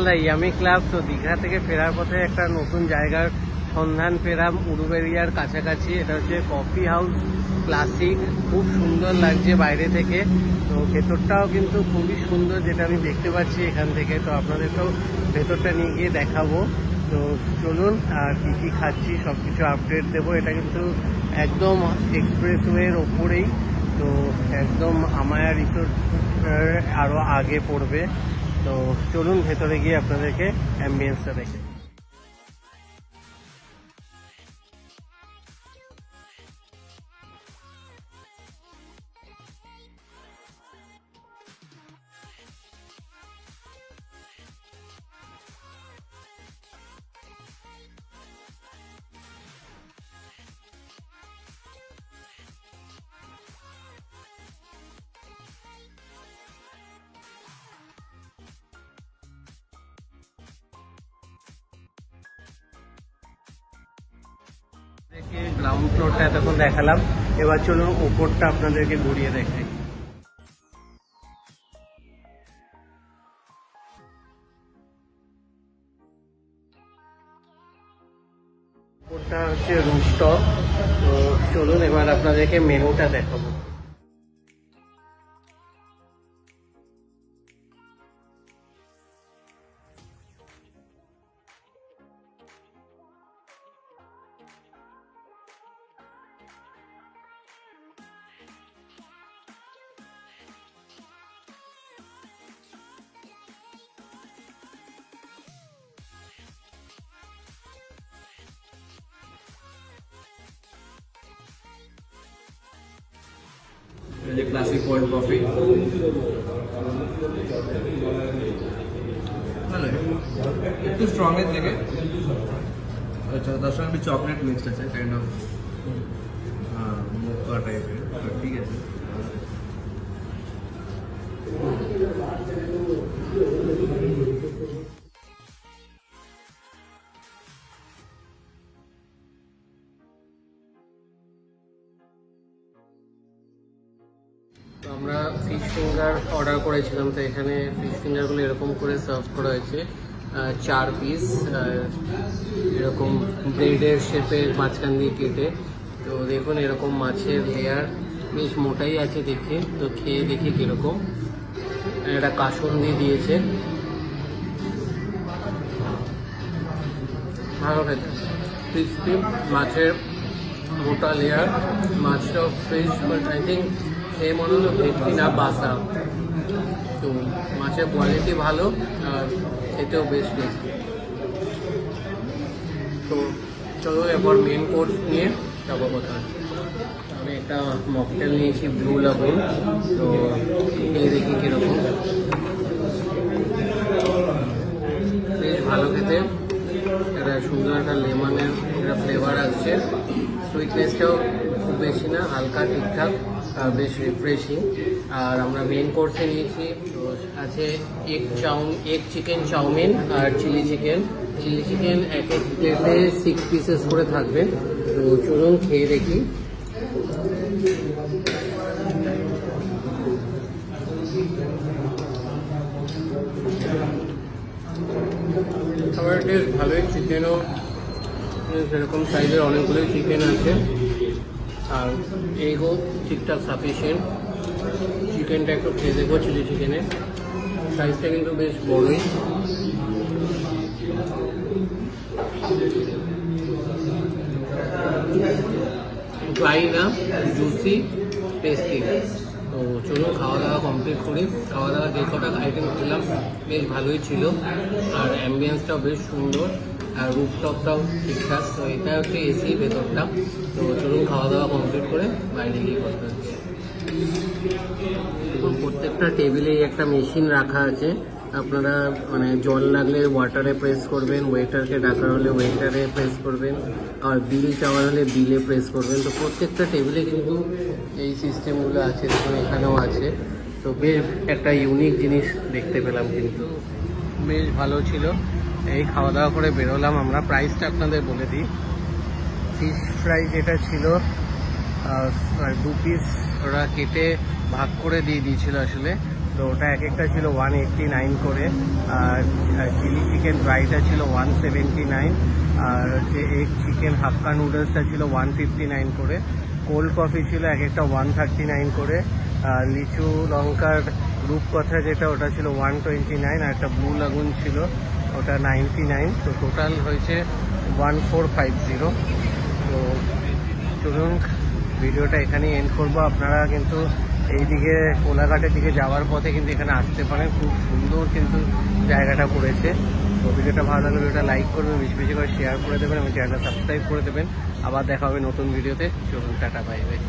The yummy club. তো দীঘা থেকে ফেরার পথে একটা নতুন জায়গার সন্ধান পেলাম উলুবেড়িয়ার কাছাকাছি। এটা হচ্ছে কফি হাউস ক্লাসিক। খুব সুন্দর লাগছে বাইরে থেকে, তো ভেতরটাও কিন্তু খুবই সুন্দর, যেটা আমি দেখতে পাচ্ছি এখান থেকে। তো আপনাদেরকেও ভেতরটা নিয়ে গিয়ে দেখাবো। তো চলুন, আর কী কী খাচ্ছি সব কিছু আপডেট দেবো। এটা কিন্তু একদম এক্সপ্রেসওয়ের ওপরেই, তো একদম আমায়া রিসোর্ট আরও আগে পড়বে। তো চলুন ভেতরে গিয়ে আপনাদেরকে অ্যাম্বিয়েন্সটা দেখে। গ্রাউন্ড ফ্লোরটা এতক্ষণ দেখালাম, এবার চলুন উপরটা আপনাদেরকে ঘুরিয়ে দেখাই। উপরটা হচ্ছে রুফটপ। তো চলুন এবার আপনাদেরকে মেনুটা দেখাবো। ক্লাসিক কোল্ড কফি ভালো, একটু স্ট্রং এর থেকে। আচ্ছা, তার সঙ্গে একটু চকলেট মিক্সড আছে, কাইন্ড অফ মোকা টাইপের। ঠিক আছে, আমরা ফিশ ফিঙ্গার অর্ডার করেছিলাম। তো এখানে ফিশ ফিঙ্গারগুলো এরকম করে সার্ভ করা হয়েছে, 4 পিস এরকম ব্রেডের শেপের মাঝখান দিয়ে কেটে। তো দেখুন এরকম মাছের লেয়ার বেশ মোটাই আছে দেখে। তো খেয়ে দেখি কীরকম। একটা কাসুন দিয়ে দিয়েছে, ভালো খেতে, ক্রিসপি মাছের মোটা লেয়ার। মাছটাও ফ্রেশ, বাট আই থিঙ্ক খেয়ে মনে হলো ভেটকি না বাসা। তো মাছের কোয়ালিটি ভালো আর খেতেও বেশ টেস্টি। তো চলো এবার মেন কোর্স নিয়ে যাবো কথা। আমি একটা মকটেল নিয়েছি, ব্লু লাগুন। তো খেয়ে দেখি কীরকম। বেশ ভালো খেতে, একটা সুন্দর একটা লেমনের একটা ফ্লেভার আসছে। সুইটনেসটাও খুব বেশি না, হালকা ঠিকঠাক, আর বেশ রিফ্রেশিং। আর আমরা মেন কোর্সে নিয়েছি, তো আছে এগ চিকেন চাউমিন আর চিলি চিকেন। চিলি চিকেন এক এক প্লেটে 6 পিসেস করে থাকবে। তো চলুন খেয়ে দেখি। খাবার টেস্ট ভালোই, চিকেনও সেরকম সাইজের অনেকগুলোই চিকেন আছে, আর এগও ঠিকঠাক সাফিসিয়েন্ট। চিকেনটা একটু খেয়ে দেখবো, চিলি চিকেনের সাইজটা কিন্তু বেশ বড়ই। ড্রাই না, জুসি, টেস্টি। তো চলুন খাওয়া দাওয়া কমপ্লিট করি। খাওয়া দাওয়া যে কটা আইটেম খেলাম বেশ ভালোই ছিল, আর অ্যাম্বিয়েন্সটাও বেশ সুন্দর, আর রুফটপটাও ঠিকঠাক। তো এটা হচ্ছে এসি ভেতরটা। তো চলুন খাওয়া দাওয়া কমপ্লিট করে বাইরে গিয়ে কথা হচ্ছে। প্রত্যেকটা টেবিলেই একটা মেশিন রাখা আছে। আপনারা মানে জল লাগলে ওয়াটারে প্রেস করবেন, ওয়েটারকে ডাকার হলে ওয়েটারে প্রেস করবেন, আর বিল চাওয়ার হলে বিলে প্রেস করবেন। তো প্রত্যেকটা টেবিলে কিন্তু এই সিস্টেমগুলো আছে, দেখুন এখানেও আছে। তো বেশ একটা ইউনিক জিনিস দেখতে পেলাম, কিন্তু বেশ ভালো ছিল। এই খাওয়া দাওয়া করে বেরোলাম আমরা। প্রাইসটা আপনাদের বলে দিই। ফিশ ফ্রাই যেটা ছিল 2 পিস ওরা কেটে ভাগ করে দিয়ে দিয়েছিল আসলে। তো ওটা এক একটা ছিল 189 করে, আর চিলি চিকেন ফ্রাইটা ছিল 179, আর হচ্ছে এগ চিকেন হাক্কা নুডলসটা ছিল 159 করে, কোল্ড কফি ছিল এক একটা 139 করে, লিচু লঙ্কার রূপকথা যেটা ওটা ছিল 129, আর একটা ব্লু লাগুন ছিল ওটা 99। তো টোটাল হয়েছে 1450। তো চলুন ভিডিওটা এখানেই এন্ড করবো। আপনারা কিন্তু এইদিকে কোলাঘাটের দিকে যাওয়ার পথে কিন্তু এখানে আসতে পারেন, খুব সুন্দর কিন্তু জায়গাটা পড়েছে। তো ভিডিওটা ভালো লাগলে ভিডিওটা লাইক করবেন, বেশি বেশি করে শেয়ার করে দেবেন এবং চ্যানেলটা সাবস্ক্রাইব করে দেবেন। আবার দেখা হবে নতুন ভিডিওতে। চলুন টাটা, বাই বাই।